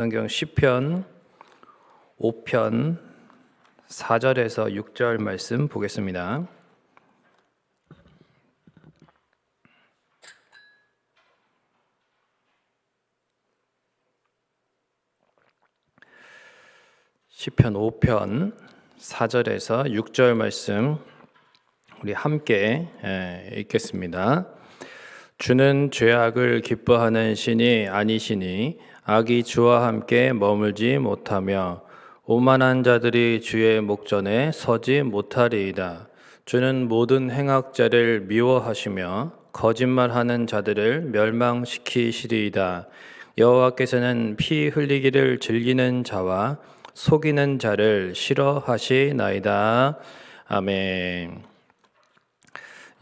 성경 시편 5편 4절에서 6절 말씀 보겠습니다. 시편 5편 4절에서 6절 말씀 우리 함께 읽겠습니다. 주는 죄악을 기뻐하는 신이 아니시니 악이 주와 함께 머물지 못하며 오만한 자들이 주의 목전에 서지 못하리이다. 주는 모든 행악자를 미워하시며 거짓말하는 자들을 멸망시키시리이다. 여호와께서는 피 흘리기를 즐기는 자와 속이는 자를 싫어하시나이다. 아멘.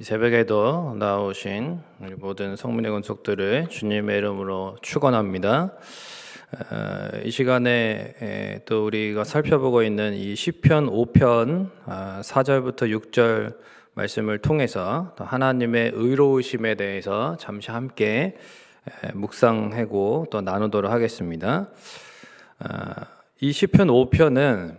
이 새벽에도 나오신 우리 모든 성문의 권속들을 주님의 이름으로 축원합니다. 이 시간에 또 우리가 살펴보고 있는 이 시편 5편 4절부터 6절 말씀을 통해서 또 하나님의 의로우심에 대해서 잠시 함께 묵상하고 또 나누도록 하겠습니다. 이 시편 5편은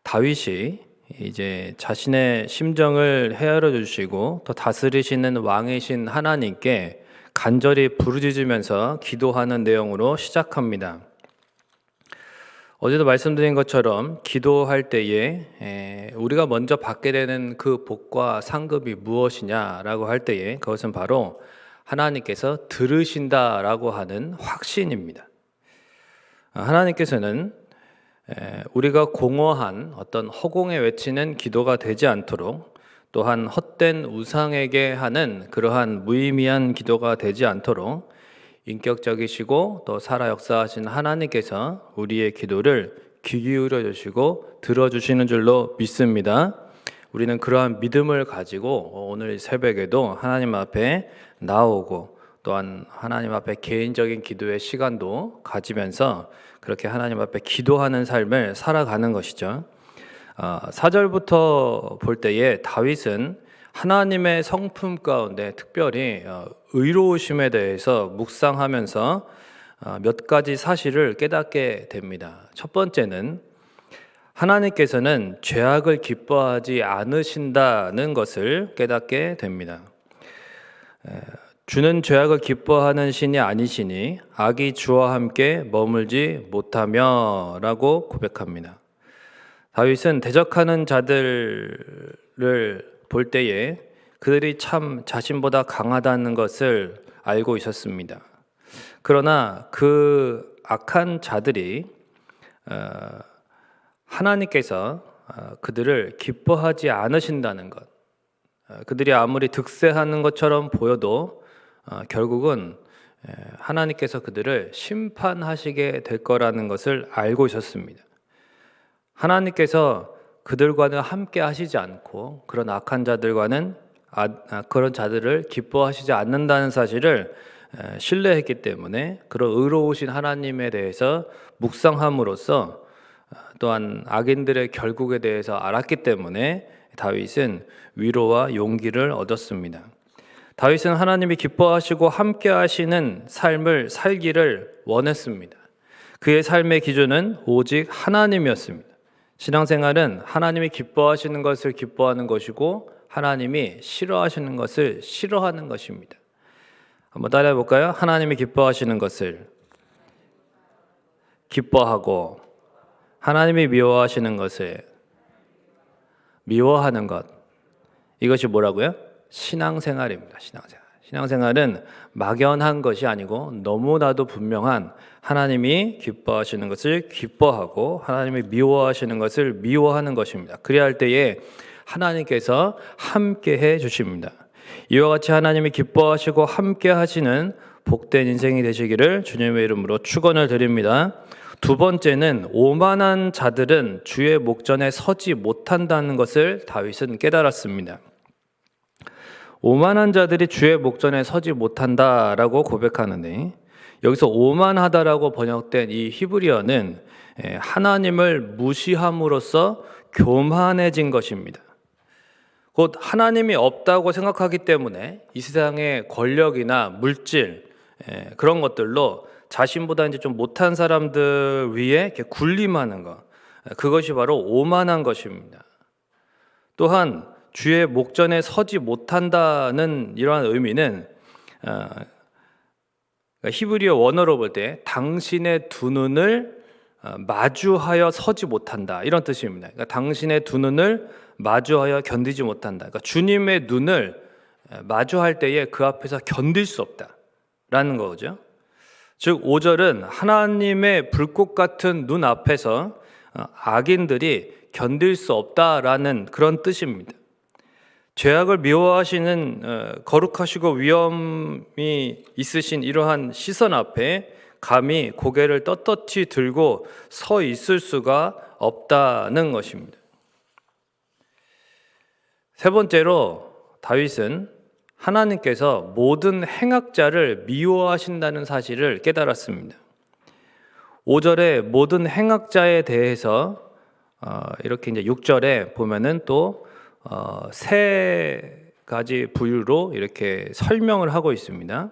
다윗이 이제 자신의 심정을 헤아려 주시고 또 다스리시는 왕이신 하나님께 간절히 부르짖으면서 기도하는 내용으로 시작합니다. 어제도 말씀드린 것처럼 기도할 때에 우리가 먼저 받게 되는 그 복과 상급이 무엇이냐라고 할 때에 그것은 바로 하나님께서 들으신다라고 하는 확신입니다. 하나님께서는 우리가 공허한 어떤 허공에 외치는 기도가 되지 않도록 또한 헛된 우상에게 하는 그러한 무의미한 기도가 되지 않도록 인격적이시고 또 살아 역사하신 하나님께서 우리의 기도를 귀 기울여 주시고 들어주시는 줄로 믿습니다. 우리는 그러한 믿음을 가지고 오늘 새벽에도 하나님 앞에 나오고 또한 하나님 앞에 개인적인 기도의 시간도 가지면서 그렇게 하나님 앞에 기도하는 삶을 살아가는 것이죠. 4절부터 볼 때에 다윗은 하나님의 성품 가운데 특별히 의로우심에 대해서 묵상하면서 몇 가지 사실을 깨닫게 됩니다. 첫 번째는 하나님께서는 죄악을 기뻐하지 않으신다는 것을 깨닫게 됩니다. 주는 죄악을 기뻐하는 신이 아니시니 악이 주와 함께 머물지 못하며 라고 고백합니다. 다윗은 대적하는 자들을 볼 때에 그들이 참 자신보다 강하다는 것을 알고 있었습니다. 그러나 그 악한 자들이 하나님께서 그들을 기뻐하지 않으신다는 것, 그들이 아무리 득세하는 것처럼 보여도 결국은 하나님께서 그들을 심판하시게 될 거라는 것을 알고 있었습니다. 하나님께서 그들과는 함께 하시지 않고 그런 악한 자들과는 그런 자들을 기뻐하시지 않는다는 사실을 신뢰했기 때문에 그런 의로우신 하나님에 대해서 묵상함으로써 또한 악인들의 결국에 대해서 알았기 때문에 다윗은 위로와 용기를 얻었습니다. 다윗은 하나님이 기뻐하시고 함께 하시는 삶을 살기를 원했습니다. 그의 삶의 기준은 오직 하나님이었습니다. 신앙생활은 하나님이 기뻐하시는 것을 기뻐하는 것이고 하나님이 싫어하시는 것을 싫어하는 것입니다. 한번 따라해 볼까요? 하나님이 기뻐하시는 것을 기뻐하고 하나님이 미워하시는 것을 미워하는 것. 이것이 뭐라고요? 신앙생활입니다. 신앙생활은 막연한 것이 아니고 너무나도 분명한 하나님이 기뻐하시는 것을 기뻐하고 하나님이 미워하시는 것을 미워하는 것입니다. 그래야 할 때에 하나님께서 함께 해 주십니다. 이와 같이 하나님이 기뻐하시고 함께 하시는 복된 인생이 되시기를 주님의 이름으로 축원을 드립니다. 두 번째는 오만한 자들은 주의 목전에 서지 못한다는 것을 다윗은 깨달았습니다. 오만한 자들이 주의 목전에 서지 못한다라고 고백하는데 여기서 오만하다라고 번역된 이 히브리어는 하나님을 무시함으로써 교만해진 것입니다. 곧 하나님이 없다고 생각하기 때문에 이 세상의 권력이나 물질 그런 것들로 자신보다 이제 좀 못한 사람들 위에 이렇게 군림하는 것, 그것이 바로 오만한 것입니다. 또한 주의 목전에 서지 못한다는 이러한 의미는 히브리어 원어로 볼 때 당신의 두 눈을 마주하여 서지 못한다, 이런 뜻입니다. 그러니까 당신의 두 눈을 마주하여 견디지 못한다. 그러니까 주님의 눈을 마주할 때에 그 앞에서 견딜 수 없다라는 거죠. 즉 5절은 하나님의 불꽃 같은 눈 앞에서 악인들이 견딜 수 없다라는 그런 뜻입니다. 죄악을 미워하시는 거룩하시고 위엄이 있으신 이러한 시선 앞에 감히 고개를 떳떳이 들고 서 있을 수가 없다는 것입니다. 세 번째로 다윗은 하나님께서 모든 행악자를 미워하신다는 사실을 깨달았습니다. 5절에 모든 행악자에 대해서 이렇게 이제 6절에 보면은 또 세 가지 부류로 이렇게 설명을 하고 있습니다.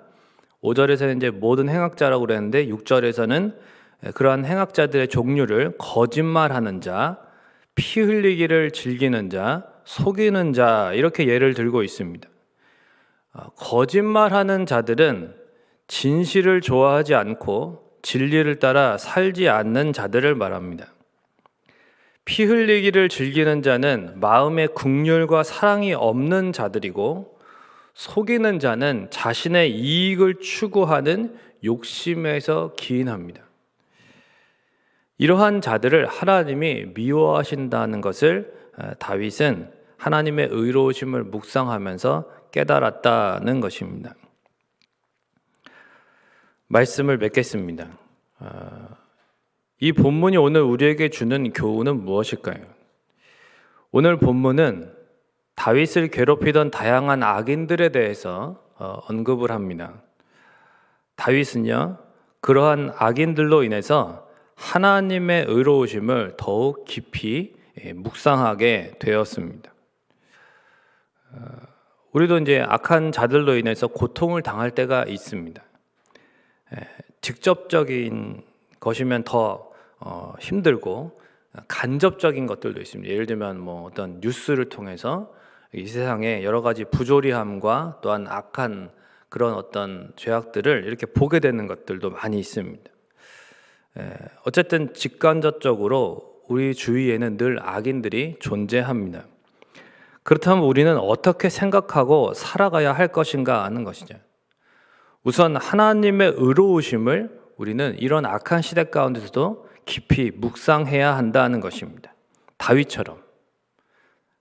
5절에서는 이제 모든 행악자라고 그랬는데 6절에서는 그러한 행악자들의 종류를 거짓말하는 자, 피 흘리기를 즐기는 자, 속이는 자, 이렇게 예를 들고 있습니다. 거짓말하는 자들은 진실을 좋아하지 않고 진리를 따라 살지 않는 자들을 말합니다. 피 흘리기를 즐기는 자는 마음에 긍휼과 사랑이 없는 자들이고, 속이는 자는 자신의 이익을 추구하는 욕심에서 기인합니다. 이러한 자들을 하나님이 미워하신다는 것을 다윗은 하나님의 의로우심을 묵상하면서 깨달았다는 것입니다. 말씀을 맺겠습니다. 이 본문이 오늘 우리에게 주는 교훈은 무엇일까요? 오늘 본문은 다윗을 괴롭히던 다양한 악인들에 대해서 언급을 합니다. 다윗은요, 그러한 악인들로 인해서 하나님의 의로우심을 더욱 깊이 묵상하게 되었습니다. 우리도 이제 악한 자들로 인해서 고통을 당할 때가 있습니다. 직접적인 것이면 더 힘들고 간접적인 것들도 있습니다. 예를 들면 뭐 어떤 뉴스를 통해서 이 세상에 여러 가지 부조리함과 또한 악한 그런 어떤 죄악들을 이렇게 보게 되는 것들도 많이 있습니다. 어쨌든 직간접적으로 우리 주위에는 늘 악인들이 존재합니다. 그렇다면 우리는 어떻게 생각하고 살아가야 할 것인가 하는 것이죠. 우선 하나님의 의로우심을 우리는 이런 악한 시대 가운데서도 깊이 묵상해야 한다는 것입니다. 다윗처럼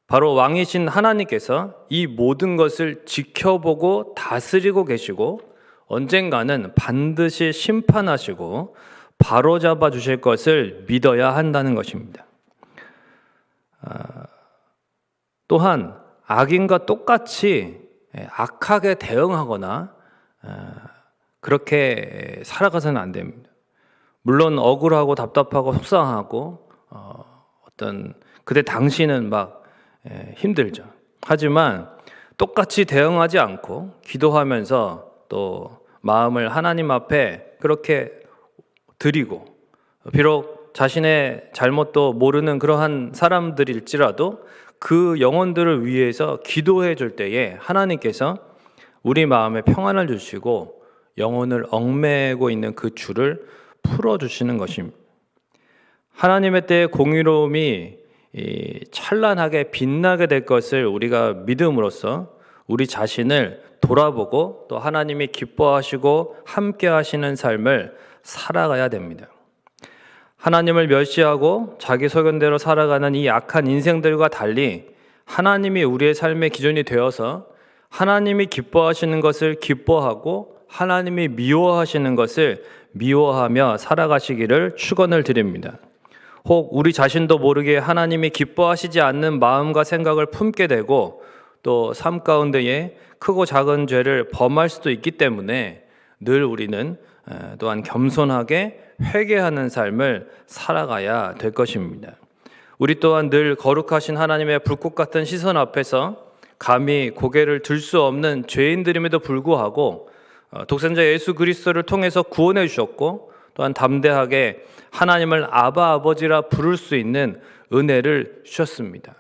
바로 왕이신 하나님께서 이 모든 것을 지켜보고 다스리고 계시고 언젠가는 반드시 심판하시고 바로잡아 주실 것을 믿어야 한다는 것입니다. 또한 악인과 똑같이 악하게 대응하거나 그렇게 살아가서는 안 됩니다. 물론 억울하고 답답하고 속상하고 그때 당시는 막 힘들죠. 하지만 똑같이 대응하지 않고 기도하면서 또 마음을 하나님 앞에 그렇게 드리고, 비록 자신의 잘못도 모르는 그러한 사람들일지라도 그 영혼들을 위해서 기도해 줄 때에 하나님께서 우리 마음에 평안을 주시고 영혼을 얽매고 있는 그 줄을 풀어주시는 것입니다. 하나님의 때에 공의로움이 찬란하게 빛나게 될 것을 우리가 믿음으로써 우리 자신을 돌아보고 또 하나님이 기뻐하시고 함께 하시는 삶을 살아가야 됩니다. 하나님을 멸시하고 자기 소견대로 살아가는 이 악한 인생들과 달리 하나님이 우리의 삶의 기준이 되어서 하나님이 기뻐하시는 것을 기뻐하고 하나님이 미워하시는 것을 미워하며 살아가시기를 축원을 드립니다. 혹 우리 자신도 모르게 하나님이 기뻐하시지 않는 마음과 생각을 품게 되고 또 삶 가운데에 크고 작은 죄를 범할 수도 있기 때문에 늘 우리는 또한 겸손하게 회개하는 삶을 살아가야 될 것입니다. 우리 또한 늘 거룩하신 하나님의 불꽃 같은 시선 앞에서 감히 고개를 들 수 없는 죄인들임에도 불구하고 독생자 예수 그리스도를 통해서 구원해 주셨고 또한 담대하게 하나님을 아바 아버지라 부를 수 있는 은혜를 주셨습니다.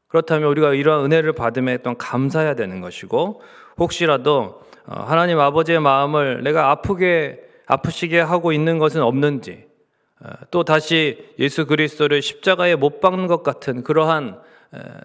그렇다면 우리가 이러한 은혜를 받음에 또한 감사해야 되는 것이고, 혹시라도 하나님 아버지의 마음을 내가 아프시게 하고 있는 것은 없는지, 또 다시 예수 그리스도를 십자가에 못 박는 것 같은 그러한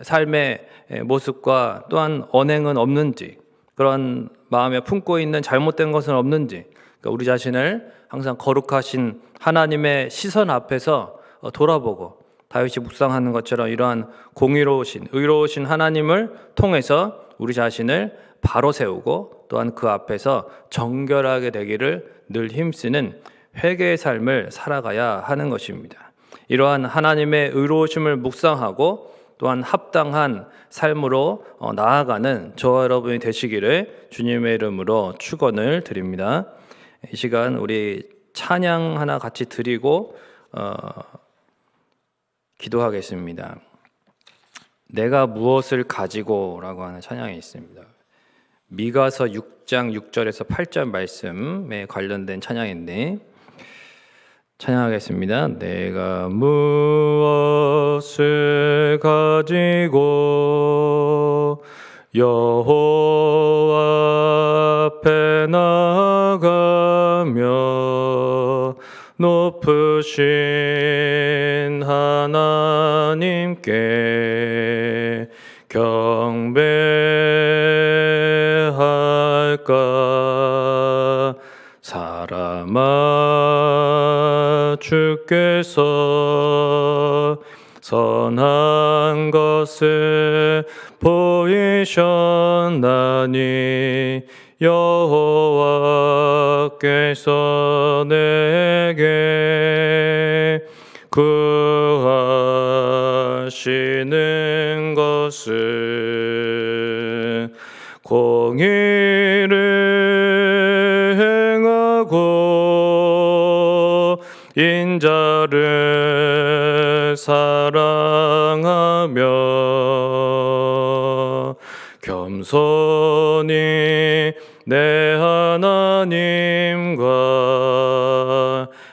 삶의 모습과 또한 언행은 없는지, 그런 마음에 품고 있는 잘못된 것은 없는지, 그러니까 우리 자신을 항상 거룩하신 하나님의 시선 앞에서 돌아보고 다윗이 묵상하는 것처럼 이러한 공의로우신 의로우신 하나님을 통해서 우리 자신을 바로 세우고 또한 그 앞에서 정결하게 되기를 늘 힘쓰는 회개의 삶을 살아가야 하는 것입니다. 이러한 하나님의 의로우심을 묵상하고 또한 합당한 삶으로 나아가는 저와 여러분이 되시기를 주님의 이름으로 축원을 드립니다. 이 시간 우리 찬양 하나 같이 드리고 기도하겠습니다. 내가 무엇을 가지고라고 하는 찬양이 있습니다. 미가서 6장 6절에서 8절 말씀에 관련된 찬양인데 찬양하겠습니다. 내가 무엇을 가지고 여호와 앞에 나가며 높으신 하나님께 경배할까. 사람아, 주께서 선한 것을 보이셨나니 여호와께서 내게 구하시는 것은 공의를 행하고 인자를 사랑하며 겸손히 내 하나님과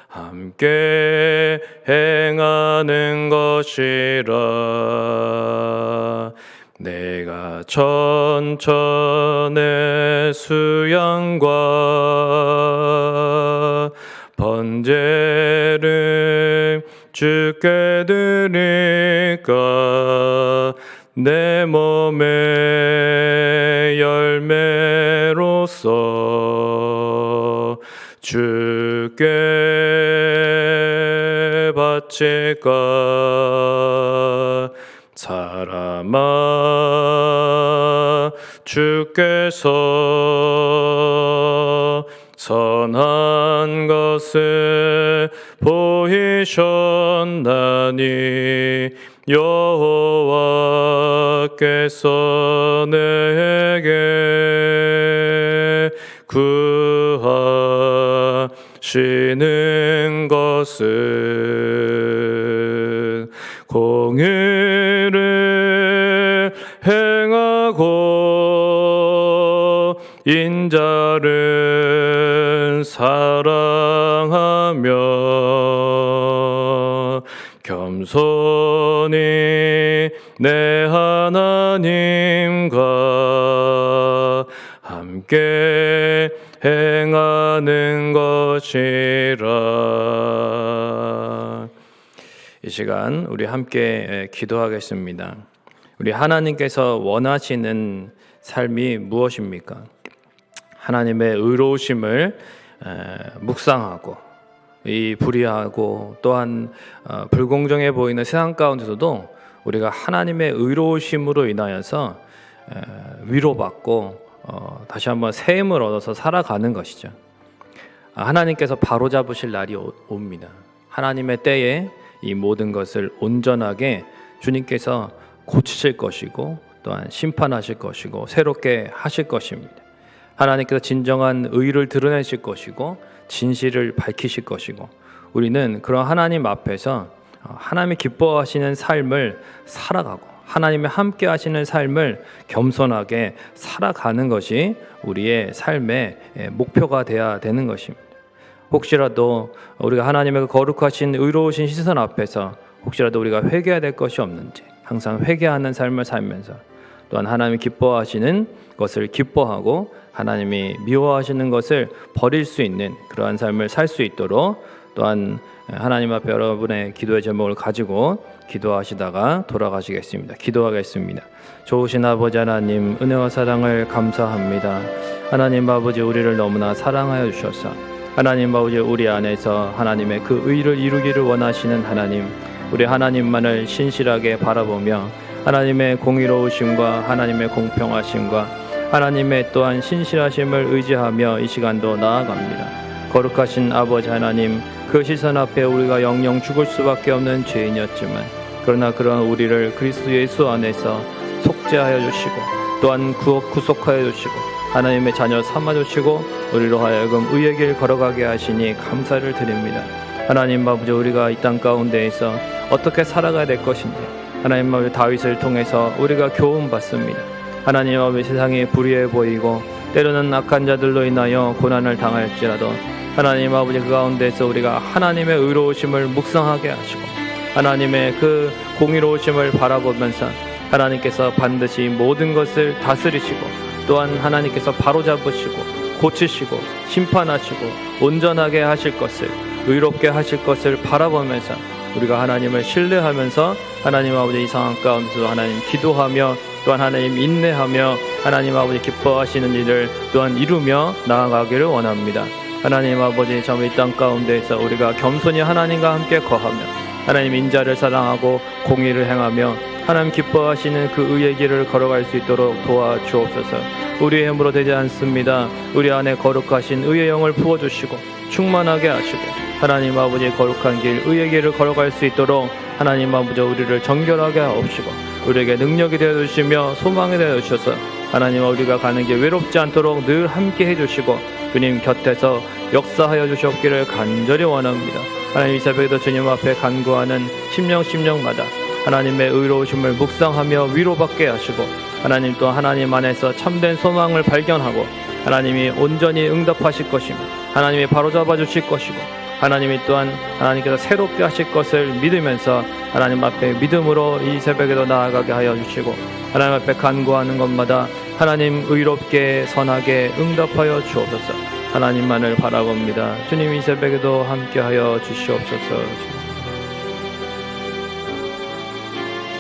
함께 행하는 것이라. 내가 천천의 수양과 번제를 주께 드릴까. 내 몸의 열매로서 주께 바칠까. 사람아, 주께서 선한 것을 보이셨나니 여호와께서 내게 구하시는 것은 공의를 행하고 인자를 사랑하며 겸손히 내 하나님과 함께 행하는 것이라. 이 시간 우리 함께 기도하겠습니다. 우리 하나님께서 원하시는 삶이 무엇입니까? 하나님의 의로우심을 묵상하고 이 불의하고 또한 불공정해 보이는 세상 가운데서도 우리가 하나님의 의로우심으로 인하여서 위로받고 다시 한번 새 힘을 얻어서 살아가는 것이죠. 하나님께서 바로잡으실 날이 옵니다. 하나님의 때에 이 모든 것을 온전하게 주님께서 고치실 것이고 또한 심판하실 것이고 새롭게 하실 것입니다. 하나님께서 진정한 의를 드러내실 것이고 진실을 밝히실 것이고 우리는 그런 하나님 앞에서 하나님이 기뻐하시는 삶을 살아가고 하나님의 함께 하시는 삶을 겸손하게 살아가는 것이 우리의 삶의 목표가 되어야 되는 것입니다. 혹시라도 우리가 하나님의 거룩하신 의로우신 시선 앞에서 혹시라도 우리가 회개해야 될 것이 없는지 항상 회개하는 삶을 살면서 또한 하나님이 기뻐하시는 것을 기뻐하고 하나님이 미워하시는 것을 버릴 수 있는 그러한 삶을 살 수 있도록 또한 하나님 앞에 여러분의 기도의 제목을 가지고 기도하시다가 돌아가시겠습니다. 기도하겠습니다. 좋으신 아버지 하나님, 은혜와 사랑을 감사합니다. 하나님 아버지, 우리를 너무나 사랑하여 주셔서 하나님 아버지, 우리 안에서 하나님의 그 의를 이루기를 원하시는 하나님, 우리 하나님만을 신실하게 바라보며 하나님의 공의로우심과 하나님의 공평하심과 하나님의 또한 신실하심을 의지하며 이 시간도 나아갑니다. 거룩하신 아버지 하나님, 그 시선 앞에 우리가 영영 죽을 수밖에 없는 죄인이었지만 그러나 그런 우리를 그리스도 예수 안에서 속죄하여 주시고 또한 구속하여 주시고 하나님의 자녀 삼아주시고 우리로 하여금 의의 길 걸어가게 하시니 감사를 드립니다. 하나님 아버지, 우리가 이 땅 가운데에서 어떻게 살아가야 될 것인지 하나님 아버지, 다윗을 통해서 우리가 교훈 받습니다. 하나님 아버지, 세상이 불의해 보이고 때로는 악한 자들로 인하여 고난을 당할지라도 하나님 아버지, 그 가운데서 우리가 하나님의 의로우심을 묵상하게 하시고 하나님의 그 공의로우심을 바라보면서 하나님께서 반드시 모든 것을 다스리시고 또한 하나님께서 바로잡으시고 고치시고 심판하시고 온전하게 하실 것을, 의롭게 하실 것을 바라보면서 우리가 하나님을 신뢰하면서 하나님 아버지, 이 상황 가운데서 하나님 기도하며 또한 하나님 인내하며 하나님 아버지 기뻐하시는 일을 또한 이루며 나아가기를 원합니다. 하나님 아버지, 참 이 땅 가운데에서 우리가 겸손히 하나님과 함께 거하며 하나님 인자를 사랑하고 공의를 행하며 하나님 기뻐하시는 그 의의 길을 걸어갈 수 있도록 도와주옵소서. 우리의 힘으로 되지 않습니다. 우리 안에 거룩하신 의의 영을 부어주시고 충만하게 하시고 하나님 아버지, 거룩한 길, 의의 길을 걸어갈 수 있도록 하나님 아버지, 우리를 정결하게 하옵시고 우리에게 능력이 되어주시며 소망이 되어주셔서 하나님, 우리가 가는 길 외롭지 않도록 늘 함께 해주시고 주님 곁에서 역사하여 주시옵기를 간절히 원합니다. 하나님, 이 새벽에도 주님 앞에 간구하는 심령마다 하나님의 의로우심을 묵상하며 위로받게 하시고 하나님, 또 하나님 안에서 참된 소망을 발견하고 하나님이 온전히 응답하실 것이며 하나님이 바로잡아 주실 것이고 하나님이 또한 하나님께서 새롭게 하실 것을 믿으면서 하나님 앞에 믿음으로 이 새벽에도 나아가게 하여 주시고 하나님 앞에 간구하는 것마다 하나님 의롭게 선하게 응답하여 주옵소서. 하나님만을 바라봅니다. 주님, 이 새벽에도 함께하여 주시옵소서.